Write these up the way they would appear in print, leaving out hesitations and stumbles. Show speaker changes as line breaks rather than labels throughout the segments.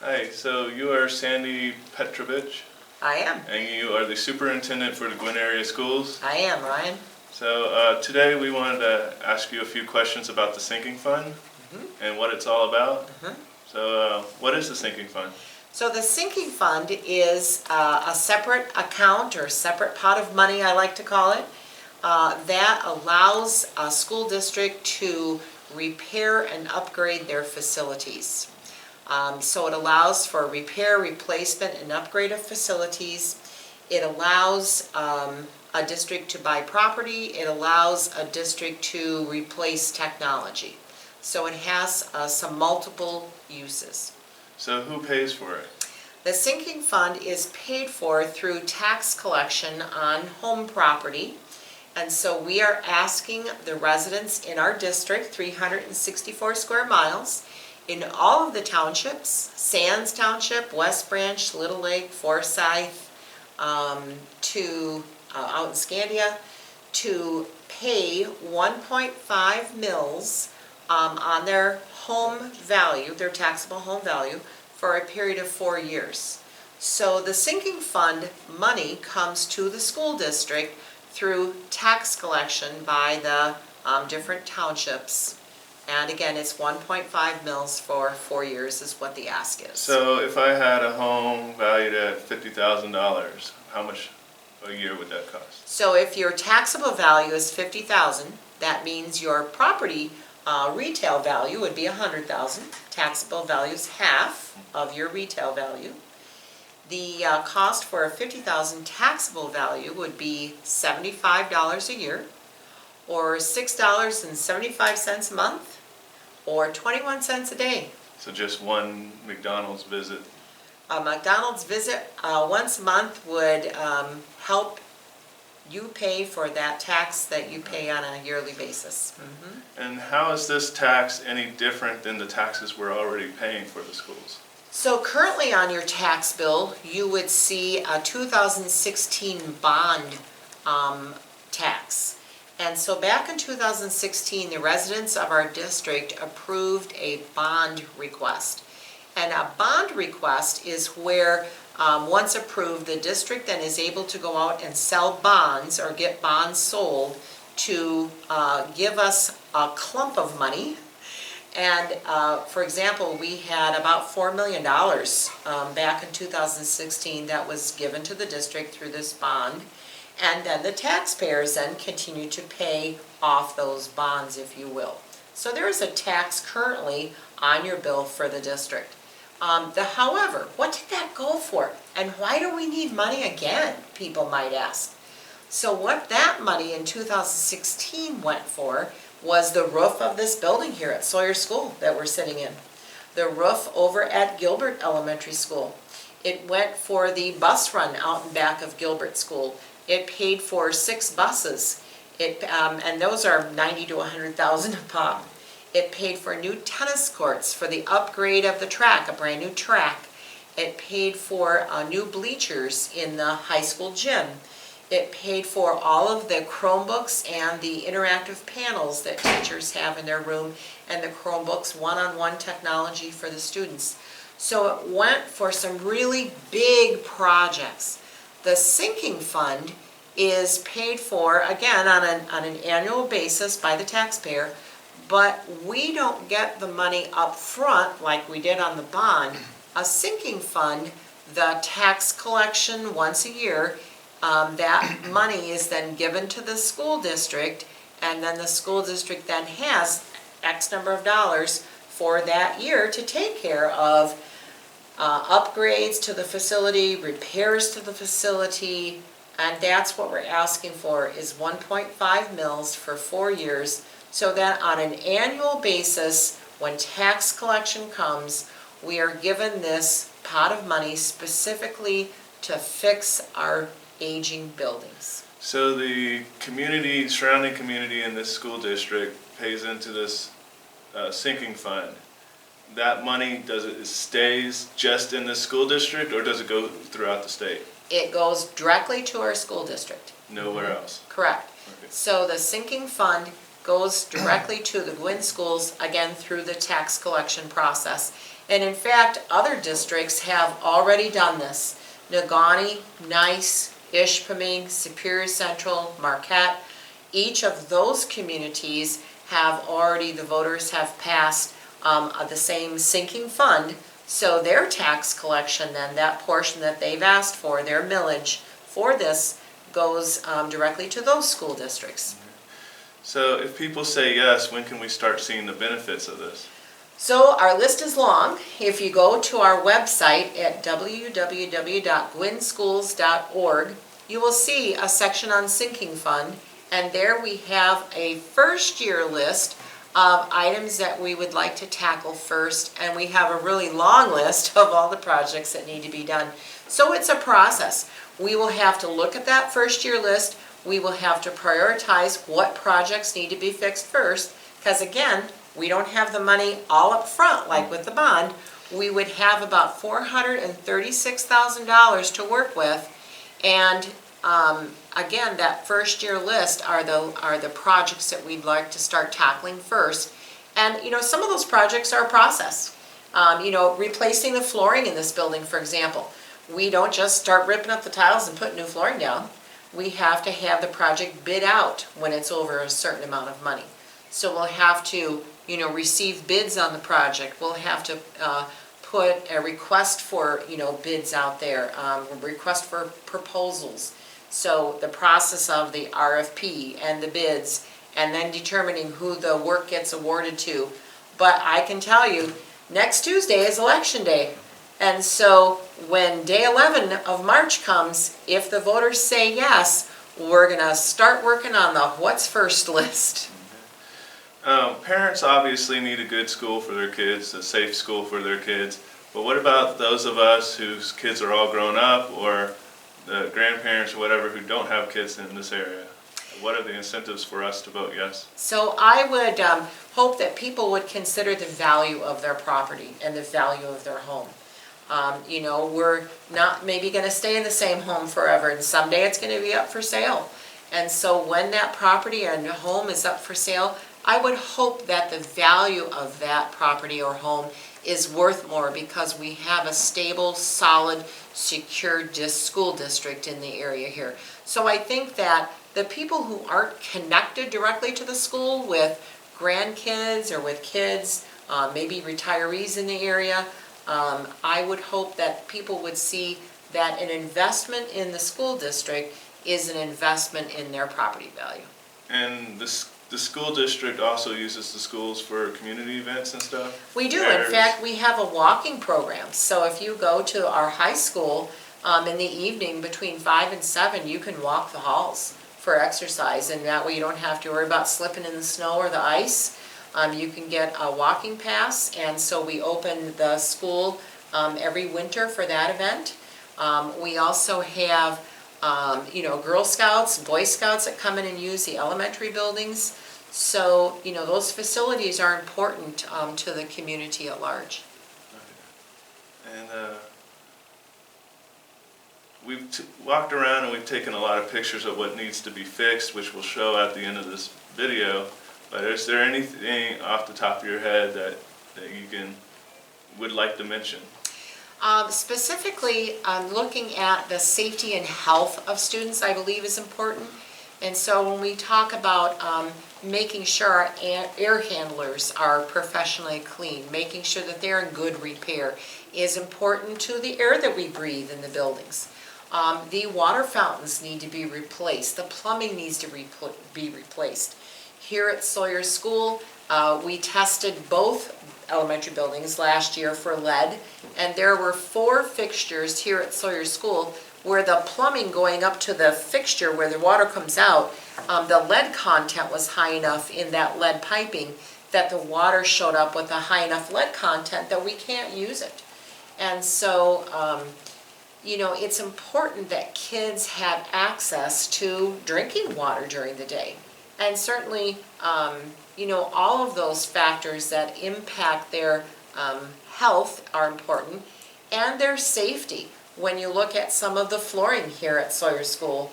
Hi, so you are Sandy Petrovich,
I am.
and you are the superintendent for the Gwinn area schools.
I am, Ryan.
So today we wanted to ask you a few questions about the sinking fund and what it's all about. So what is the sinking fund?
So the sinking fund is a separate account or separate pot of money, I like to call it, that allows a school district to repair and upgrade their facilities. So it allows for repair, replacement, and upgrade of facilities. It allows a district to buy property. It allows a district to replace technology. So it has some multiple uses.
So who pays for it?
The sinking fund is paid for through tax collection on home property. And so we are asking the residents in our district, 364 square miles, in all of the townships, Sands Township, West Branch, Little Lake, Forsyth, out in Scandia, to pay 1.5 mils on their home value, their taxable home value, for a period of 4 years. So the sinking fund money comes to the school district through tax collection by the different townships. And again, it's 1.5 mils for 4 years is what the ask is.
So if I had a home valued at $50,000, how much a year would that cost?
So if your taxable value is $50,000, that means your property retail value would be $100,000. Taxable value is half of your retail value. The cost for a $50,000 taxable value would be $75 a year, or $6.75 a month, or 21 cents a day.
So just one McDonald's visit?
A McDonald's visit once a month would help you pay for that tax that you pay on a yearly basis.
And how is this tax any different than the taxes we're already paying for the schools?
So currently on your tax bill, you would see a 2016 bond tax. And so back in 2016, the residents of our district approved a bond request. And a bond request is where, once approved, the district then is able to go out and sell bonds or get bonds sold to give us a clump of money. And for example, we had about $4 million back in 2016 that was given to the district through this bond. And then the taxpayers then continue to pay off those bonds, if you will. So there is a tax currently on your bill for the district. However, what did that go for? And why do we need money again, people might ask. So what that money in 2016 went for was the roof of this building here at Sawyer School that we're sitting in. The roof over at Gilbert Elementary School. It went for the bus run out and back of Gilbert School. It paid for 6 buses, and those are $90,000 to $100,000 a pop. It paid for new tennis courts for the upgrade of the track, a brand new track. It paid for new bleachers in the high school gym. It paid for all of the Chromebooks and the interactive panels that teachers have in their room, and the Chromebooks one-on-one technology for the students. So it went for some really big projects. The sinking fund is paid for, again, on an annual basis by the taxpayer, but we don't get the money up front like we did on the bond. A sinking fund, the tax collection once a year, that money is then given to the school district, and then the school district then has X number of dollars for that year to take care of upgrades to the facility, repairs to the facility, and that's what we're asking for is 1.5 mils for 4 years, so that on an annual basis, when tax collection comes, we are given this pot of money specifically to fix our aging buildings.
So the community, surrounding community in this school district pays into this sinking fund. That money, stays just in the school district, or does it go throughout the state?
It goes directly to our school district.
Nowhere else?
Correct.
Okay.
So the sinking fund goes directly to the Gwinn schools, again, through the tax collection process. And in fact, other districts have already done this. Negaunee, Nice, Ishpeming, Superior Central, Marquette, each of those communities have already, the voters have passed the same sinking fund. So their tax collection then, that portion that they've asked for, their millage for this, goes directly to those school districts.
So if people say yes, when can we start seeing the benefits of this?
So our list is long. If you go to our website at www.gwinnschools.org, you will see a section on sinking fund, and there we have a first year list of items that we would like to tackle first, and we have a really long list of all the projects that need to be done. So it's a process. We will have to look at that first year list. We will have to prioritize what projects need to be fixed first, because again, we don't have the money all up front like with the bond. We would have about $436,000 to work with, and again, that first year list are the projects that we'd like to start tackling first. And you know, some of those projects are a process. You know, replacing the flooring in this building, for example. We don't just start ripping up the tiles and putting new flooring down. We have to have the project bid out when it's over a certain amount of money. So we'll have to, you know, receive bids on the project. We'll have to put a request for, you know, bids out there, request for proposals. So the process of the RFP and the bids, and then determining who the work gets awarded to. But I can tell you, next Tuesday is election day. And so when day 11 of March comes, if the voters say yes, we're gonna start working on the what's first list.
Parents obviously need a good school for their kids, a safe school for their kids. But what about those of us whose kids are all grown up, or the grandparents or whatever who don't have kids in this area? What are the incentives for us to vote yes?
So I would hope that people would consider the value of their property and the value of their home. You know, we're not maybe going to stay in the same home forever, and someday it's going to be up for sale. And so when that property and home is up for sale, I would hope that the value of that property or home is worth more, because we have a stable, solid, secure school district in the area here. So I think that the people who aren't connected directly to the school with grandkids or with kids, maybe retirees in the area, I would hope that people would see that an investment in the school district is an investment in their property value.
And the school district also uses the schools for community events and stuff?
We do. In fact, we have a walking program. So if you go to our high school in the evening between 5 and 7, you can walk the halls for exercise, and that way you don't have to worry about slipping in the snow or the ice. You can get a walking pass, and so we open the school every winter for that event. We also have you know, Girl Scouts, Boy Scouts that come in and use the elementary buildings. So, you know, those facilities are important to the community at large.
And we've walked around and we've taken a lot of pictures of what needs to be fixed, which we'll show at the end of this video. But is there anything off the top of your head that you would like to mention?
Specifically, looking at the safety and health of students, I believe is important. And so when we talk about making sure our air handlers are professionally clean, making sure that they're in good repair, is important to the air that we breathe in the buildings. The water fountains need to be replaced. The plumbing needs to be replaced. Here at Sawyer School, we tested both elementary buildings last year for lead, and there were 4 fixtures here at Sawyer School where the plumbing going up to the fixture where the water comes out, the lead content was high enough in that lead piping that the water showed up with a high enough lead content that we can't use it. And so, you know, it's important that kids have access to drinking water during the day. And certainly, you know, all of those factors that impact their health are important, and their safety. When you look at some of the flooring here at Sawyer School,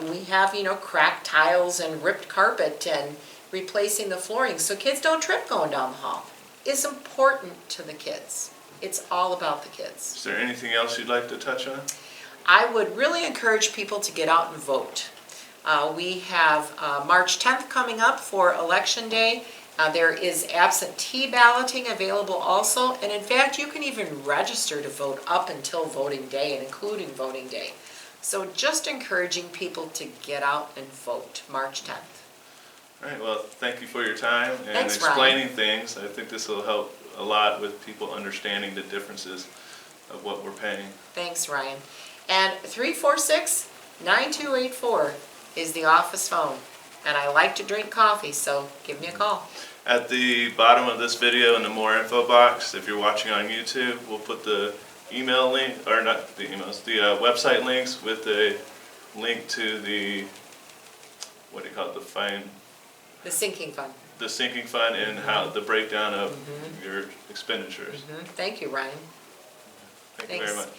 we have, you know, cracked tiles and ripped carpet, and replacing the flooring so kids don't trip going down the hall is important to the kids. It's all about the kids.
Is there anything else you'd like to touch on?
I would really encourage people to get out and vote. We have March 10th coming up for Election Day. There is absentee balloting available also, and in fact, you can even register to vote up until voting day and including voting day. So just encouraging people to get out and vote March 10th.
All right, well, thank you for your time and
Thanks,
explaining things. I think this will help a lot with people understanding the differences of what we're paying.
Thanks, Ryan. And 346-9284 is the office phone. And I like to drink coffee, so give me a call.
At the bottom of this video in the more info box, if you're watching on YouTube, we'll put the email link, or not the emails, the website links with a link to the, what do you call it,
The sinking fund.
the sinking fund and how the breakdown of your expenditures.
Thank you, Ryan.
Thank you very
Thanks.
much.